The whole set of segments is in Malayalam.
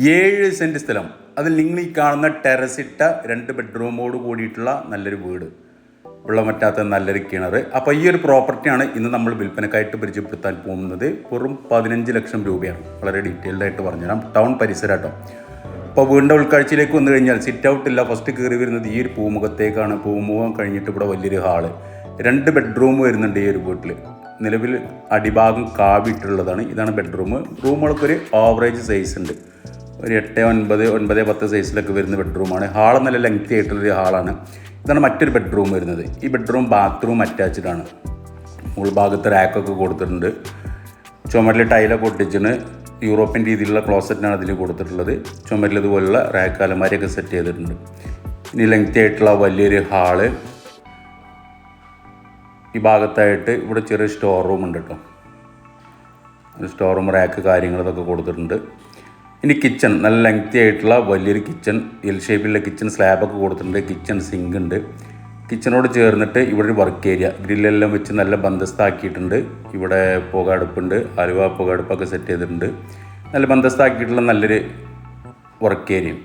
7 സെൻറ്റ് സ്ഥലം, അതിൽ നിങ്ങൾ ഈ കാണുന്ന ടെറസിട്ട 2 ബെഡ്റൂമോട് കൂടിയിട്ടുള്ള നല്ലൊരു വീട്, വെള്ളം വറ്റാത്ത നല്ലൊരു കിണർ. അപ്പോൾ ഈ ഒരു പ്രോപ്പർട്ടിയാണ് ഇന്ന് നമ്മൾ വിൽപ്പനക്കായിട്ട് പരിചയപ്പെടുത്താൻ പോകുന്നത്. വെറും 15 ലക്ഷം രൂപയാണ്. വളരെ ഡീറ്റെയിൽഡ് ആയിട്ട് പറഞ്ഞുതരാം. ടൗൺ പരിസരമാട്ടോ. അപ്പോൾ വീടിൻ്റെ ഉൾക്കാഴ്ചയിലേക്ക് വന്നു കഴിഞ്ഞാൽ സിറ്റ് ഔട്ട് ഇല്ല. ഫസ്റ്റ് കയറി വരുന്നത് ഈ ഒരു പൂമുഖത്തേക്കാണ്. പൂമുഖം കഴിഞ്ഞിട്ട് ഇവിടെ വലിയൊരു ഹാള്, 2 ബെഡ്റൂം വരുന്നുണ്ട് ഈ ഒരു വീട്ടിൽ. നിലവിൽ അടിഭാഗം കാവിട്ടുള്ളതാണ്. ഇതാണ് ബെഡ്റൂം. റൂമുകൾക്ക് ഒരു ആവറേജ് സൈസ് ഉണ്ട്. ഒരു 8, 9, 9, 10 സൈസിലൊക്കെ വരുന്ന ബെഡ്റൂമാണ്. ഹാൾ നല്ല ലെങ്തി ആയിട്ടുള്ളൊരു ഹാളാണ്. ഇതാണ് മറ്റൊരു ബെഡ്റൂം വരുന്നത്. ഈ ബെഡ്റൂം ബാത്റൂം അറ്റാച്ച്ഡ് ആണ്. ഉൾഭാഗത്ത് റാക്കൊക്കെ കൊടുത്തിട്ടുണ്ട്. ചുമരിൽ ടൈലൊക്കെ ഒട്ടിച്ചിന്. യൂറോപ്യൻ രീതിയിലുള്ള ക്ലോസറ്റാണ് അതിൽ കൊടുത്തിട്ടുള്ളത്. ചുമരിൽ ഇതുപോലുള്ള റാക്ക് അലമാരിയൊക്കെ സെറ്റ് ചെയ്തിട്ടുണ്ട്. ഇനി ലെങ്തി ആയിട്ടുള്ള വലിയൊരു ഹാള്. ഈ ഭാഗത്തായിട്ട് ഇവിടെ ചെറിയ സ്റ്റോർ റൂം ഉണ്ട് കേട്ടോ. സ്റ്റോർ റൂം, റാക്ക്, കാര്യങ്ങൾ ഇതൊക്കെ കൊടുത്തിട്ടുണ്ട്. ഇനി കിച്ചൺ, നല്ല ലെങ്തി ആയിട്ടുള്ള വലിയൊരു കിച്ചൺ, എൽ ഷേപ്പിലുള്ള കിച്ചൺ, സ്ലാബൊക്കെ കൊടുത്തിട്ടുണ്ട്. കിച്ചൺ സിങ്ക് ഉണ്ട്. കിച്ചണോട് ചേർന്നിട്ട് ഇവിടെ ഒരു വർക്ക് ഏരിയ, ഗ്രില്ലെല്ലാം വെച്ച് നല്ല ബന്ധസ്ഥാക്കിയിട്ടുണ്ട്. ഇവിടെ പുക അടുപ്പുണ്ട്, ആലുവ പുക അടുപ്പൊക്കെ സെറ്റ് ചെയ്തിട്ടുണ്ട്. നല്ല ബന്ധസ്ഥാക്കിയിട്ടുള്ള നല്ലൊരു വർക്ക് ഏരിയ.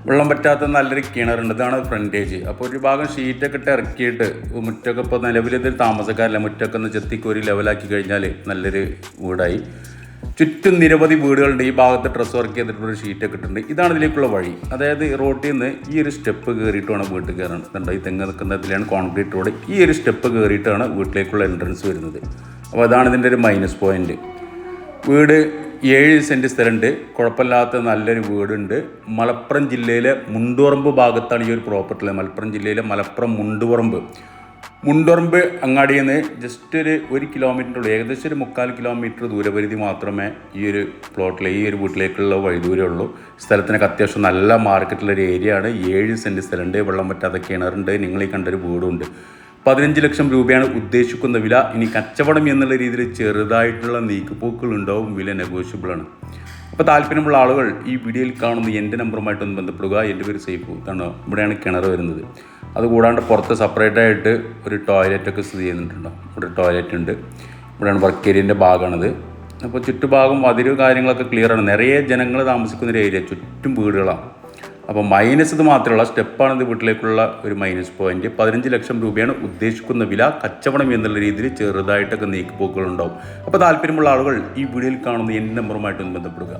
വെള്ളം പറ്റാത്ത നല്ലൊരു കിണറുണ്ട്. ഇതാണ് ഫ്രണ്ടേജ്. അപ്പോൾ ഒരു ഭാഗം ഷീറ്റൊക്കെ ഇട്ട് ഇറക്കിയിട്ട് മുറ്റൊക്കെ ഇപ്പോൾ നിലവിലിതൊരു താമസക്കാരല്ല, മുറ്റൊക്കെ ഒന്ന് ചെത്തിക്കോരി ലെവലാക്കി കഴിഞ്ഞാൽ നല്ലൊരു വീടായി. ചുറ്റും നിരവധി വീടുകളുണ്ട്. ഈ ഭാഗത്ത് ഡ്രസ് വർക്ക് ചെയ്തിട്ടുള്ളൊരു ഷീറ്റൊക്കെ ഇട്ടിട്ടുണ്ട്. ഇതാണ് ഇതിലേക്കുള്ള വഴി. അതായത് റോട്ടിൽ നിന്ന് ഈ ഒരു സ്റ്റെപ്പ് കയറിയിട്ട് വേണം വീട്ടിൽ കയറാൻ. ഇതുണ്ട്, ഈ തെങ്ങ് നിൽക്കുന്നതിലാണ് കോൺക്രീറ്റ് റോഡ്. ഈ ഒരു സ്റ്റെപ്പ് കയറിയിട്ടാണ് വീട്ടിലേക്കുള്ള എൻട്രൻസ് വരുന്നത്. അപ്പോൾ അതാണ് ഇതിൻ്റെ ഒരു മൈനസ് പോയിൻറ്റ്. വീട് 7 സെൻറ്റ് സ്ഥലമുണ്ട്. കുഴപ്പമില്ലാത്ത നല്ലൊരു വീടുണ്ട്. മലപ്പുറം ജില്ലയിലെ മുണ്ടുപറമ്പ് ഭാഗത്താണ് ഈ ഒരു പ്രോപ്പർട്ടി. മലപ്പുറം ജില്ലയിലെ മലപ്പുറം മുണ്ടുപറമ്പ് അങ്ങാടിയിൽ നിന്ന് ജസ്റ്റ് ഒരു 1 കിലോമീറ്ററുള്ളൂ. ഏകദേശം ഒരു 3/4 കിലോമീറ്റർ ദൂരപരിധി മാത്രമേ ഈ ഒരു പ്ലോട്ടിലെ ഈ ഒരു വീട്ടിലേക്കുള്ള വഴിദൂരേ ഉള്ളൂ. സ്ഥലത്തിനൊക്കെ അത്യാവശ്യം നല്ല മാർക്കറ്റുള്ളൊരു ഏരിയ ആണ്. 7 സെൻറ്റ് സ്ഥലമുണ്ട്. വെള്ളം പറ്റാത്ത കിണറുണ്ട്. നിങ്ങൾ ഈ കണ്ടൊരു വീടുണ്ട്. 15 ലക്ഷം രൂപയാണ് ഉദ്ദേശിക്കുന്ന വില. ഇനി കച്ചവടം എന്നുള്ള രീതിയിൽ ചെറുതായിട്ടുള്ള നീക്കുപോക്കുകളുണ്ടാവും. വില നെഗോഷ്യബിളാണ്. അപ്പോൾ താല്പര്യമുള്ള ആളുകൾ ഈ വീഡിയോയിൽ കാണുന്ന എൻ്റെ നമ്പറുമായിട്ടൊന്ന് ബന്ധപ്പെടുക. എൻ്റെ പേര് സൈഫു. ഇതാണോ, ഇവിടെയാണ് കിണർ വരുന്നത്. അതുകൂടാണ്ട് പുറത്ത് സെപ്പറേറ്റായിട്ട് ഒരു ടോയ്ലറ്റൊക്കെ സ്ഥിതി ചെയ്യുന്നുണ്ടോ. ഇവിടെ ടോയ്ലറ്റ് ഉണ്ട്. ഇവിടെയാണ് വർക്ക് ഏരിയൻ്റെ ഭാഗമാണിത്. അപ്പോൾ ചുറ്റുഭാഗം അതിര് കാര്യങ്ങളൊക്കെ ക്ലിയറാണ്. നിറയെ ജനങ്ങൾ താമസിക്കുന്നൊരു ഏരിയ, ചുറ്റും വീടുകളാണ്. അപ്പോൾ മൈനസ് ഇത് മാത്രമുള്ള സ്റ്റെപ്പാണിത് വീട്ടിലേക്കുള്ള ഒരു മൈനസ് പോയിൻറ്റ്. 15 ലക്ഷം രൂപയാണ് ഉദ്ദേശിക്കുന്ന വില. കച്ചവടം എന്നുള്ള രീതിയിൽ ചെറുതായിട്ടൊക്കെ നീക്കുപോക്കുകളുണ്ടാവും. അപ്പോൾ താല്പര്യമുള്ള ആളുകൾ ഈ വീഡിയോയിൽ കാണുന്ന എൻ്റെ നമ്പറുമായിട്ടൊന്ന് ബന്ധപ്പെടുക.